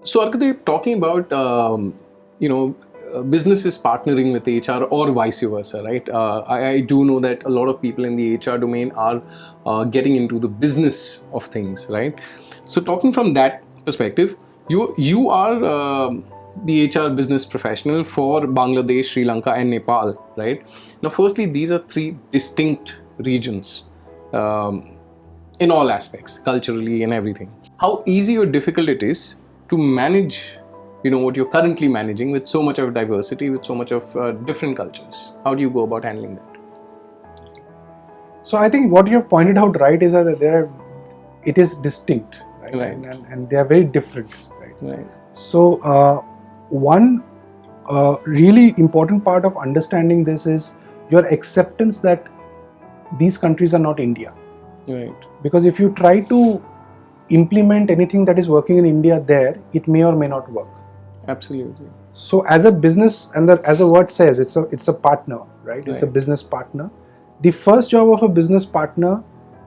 So, Arkadev, talking about businesses partnering with HR or vice versa, right? I do know that a lot of people in the HR domain are getting into the business of things, right? So, talking from that perspective, you are the HR business professional for Bangladesh, Sri Lanka, and Nepal, right? Now, firstly, these are three distinct regions. In all aspects, culturally and everything. How easy or difficult it is to manage, what you're currently managing with so much of diversity, with so much of different cultures. How do you go about handling that? So I think what you have pointed out right is that it is distinct, right? Right. And they are very different, right? Right. So one really important part of understanding this is your acceptance that these countries are not India. Right. Because if you try to implement anything that is working in India there, it may or may not work. Absolutely. So as a business, and as the word says, it's a partner, right? It's a Right. business partner. The first job of a business partner,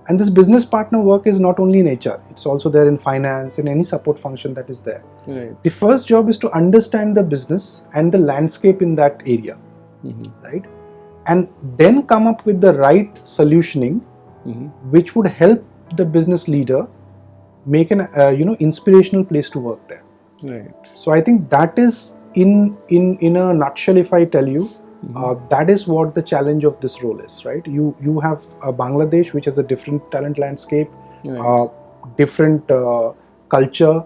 and this business partner work is not only in HR, it's also there in finance and any support function that is there. Right. The first job is to understand the business and the landscape in that area, right? And then come up with the right solutioning, which would help the business leader make an inspirational place to work there. Right. So I think that is in a nutshell, if I tell you, that is what the challenge of this role is, right? You have Bangladesh, which has a different talent landscape, Right. different culture,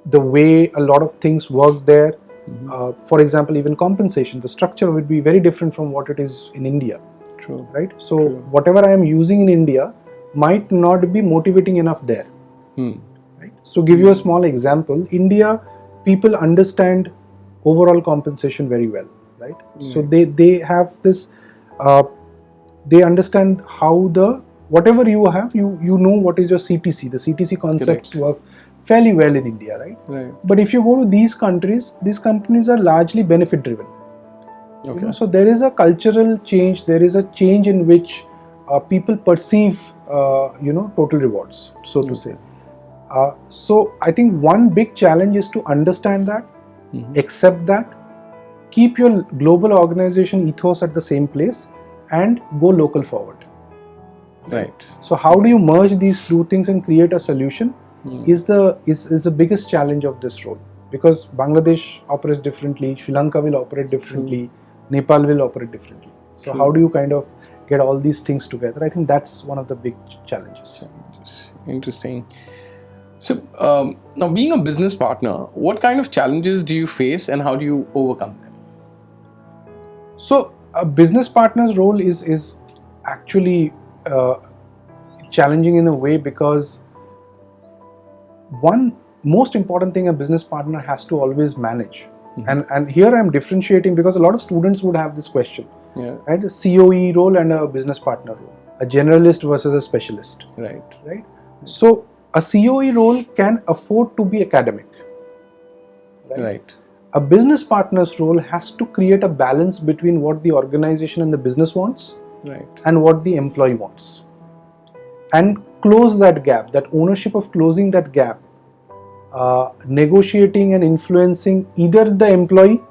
the way a lot of things work there. For example, even compensation, the structure would be very different from what it is in India. True. Right? So True. whatever I am using in India might not be motivating enough there. Right? So give you a small example. India, people understand overall compensation very well, right? So they have this, they understand how whatever you have, you know what is your CTC. The CTC concepts Correct. work fairly well in India, right? Right. But if you go to these countries, these companies are largely benefit driven. Okay. So there is a cultural change, there is a change in which people perceive total rewards, so to say. So I think one big challenge is to understand that, accept that, keep your global organization ethos at the same place, and go local forward. Right. So how do you merge these two things and create a solution is the biggest challenge of this role, because Bangladesh operates differently, Sri Lanka will operate differently, Nepal will operate differently. So how do you kind of get all these things together? I think that's one of the big challenges. Interesting. So now, being a business partner, what kind of challenges do you face and how do you overcome them? So a business partner's role is actually challenging in a way, because one most important thing a business partner has to always manage, and here I'm differentiating because a lot of students would have this question, right? A COE role and a business partner role, a generalist versus a specialist, right? So a COE role can afford to be academic, Right. A business partner's role has to create a balance between what the organization and the business wants, and what the employee wants, and close that gap, that ownership of closing that gap, negotiating and influencing either the employee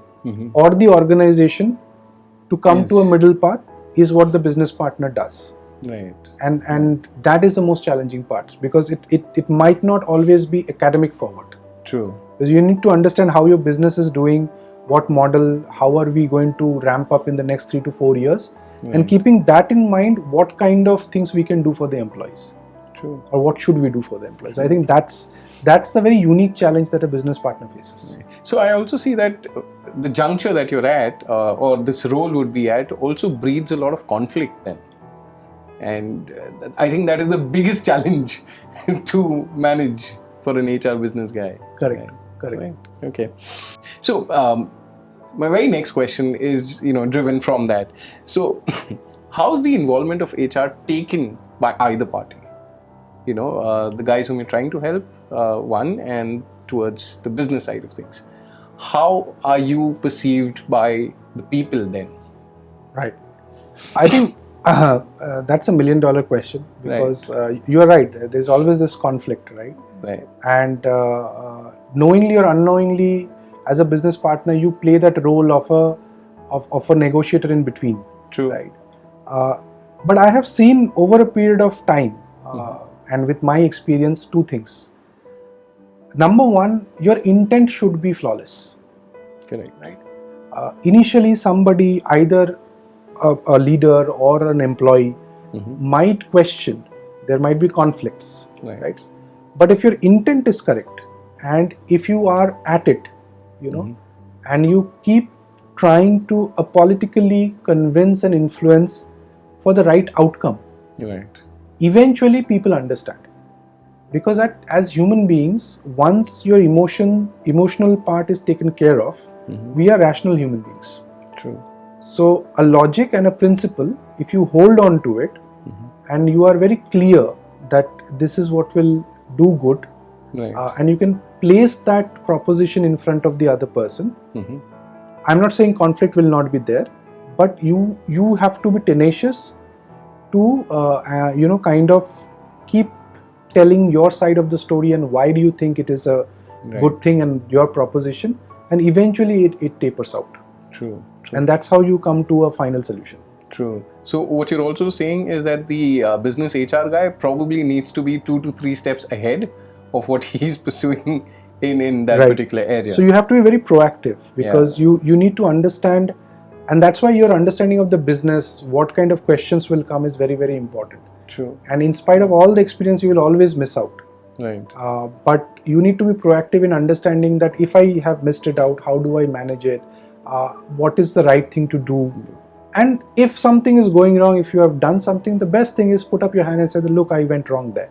or the organization to come to a middle path is what the business partner does. Right. And that is the most challenging part, because it might not always be academic forward. True. Because you need to understand how your business is doing, what model, how are we going to ramp up in the next 3 to 4 years, and keeping that in mind, what kind of things we can do for the employees. True. Or what should we do for the employees. I think that's the very unique challenge that a business partner faces. So I also see that the juncture that you're at, or this role would be at, also breeds a lot of conflict then. And I think that is the biggest challenge to manage for an HR business guy. Correct. Right. Okay. So my very next question is, driven from that. So how's the involvement of HR taken by either party? The guys whom you're trying to help, one, and towards the business side of things. How are you perceived by the people then? Right. I think That's $1 million question, because you are right. There's always this conflict, right? Right. And knowingly or unknowingly, as a business partner, you play that role of a negotiator in between. True. Right. But I have seen over a period of time, and with my experience, two things. Number one, your intent should be flawless. Correct. Right. Initially, somebody, either a leader or an employee, might question. There might be conflicts. Right. But if your intent is correct, and if you are at it, and you keep trying to politically convince and influence for the right outcome, Right. eventually people understand. Because as human beings, once your emotional part is taken care of, we are rational human beings. True. So a logic and a principle, if you hold on to it, and you are very clear that this is what will do good, Right. and you can place that proposition in front of the other person. I'm not saying conflict will not be there, but you have to be tenacious to kind of keep telling your side of the story and why do you think it is a good thing and your proposition, and eventually it tapers out. True. And that's how you come to a final solution. True. So what you're also saying is that the business HR guy probably needs to be 2 to 3 steps ahead of what he's pursuing in that particular area. So you have to be very proactive, because you need to understand, and that's why your understanding of the business, what kind of questions will come, is very, very important. True. And in spite of all the experience, you will always miss out. Right. But you need to be proactive in understanding that if I have missed it out, how do I manage it? What is the right thing to do? And if something is going wrong, if you have done something, the best thing is put up your hand and say, look, I went wrong there.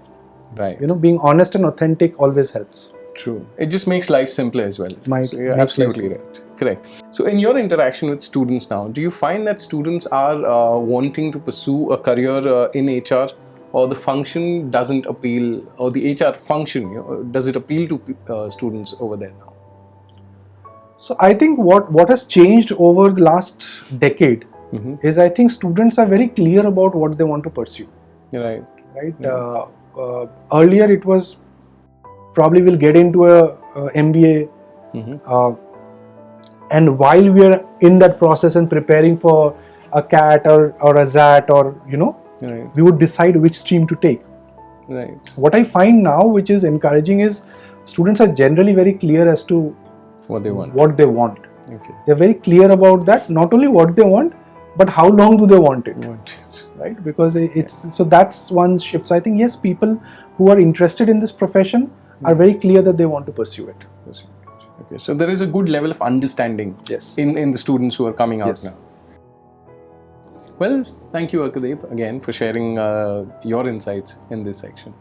Right. Being honest and authentic always helps. True. It just makes life simpler as well. So you're makes absolutely life right. Correct. So in your interaction with students now, do you find that students are wanting to pursue a career in HR, or the function doesn't appeal, or the HR function, does it appeal to students over there now? So I think what has changed over the last decade is, I think students are very clear about what they want to pursue. Right. Right. Earlier it was probably we'll get into a MBA, and while we are in that process and preparing for a CAT or a ZAT, or we would decide which stream to take. Right. What I find now, which is encouraging, is students are generally very clear as to what they want. Okay. They're very clear about that. Not only what they want, but how long do they want it. Right? Because so that's one shift. So I think, yes, people who are interested in this profession are very clear that they want to pursue it. Okay. So there is a good level of understanding in the students who are coming out now. Well, thank you, Arkadeep, again for sharing your insights in this section.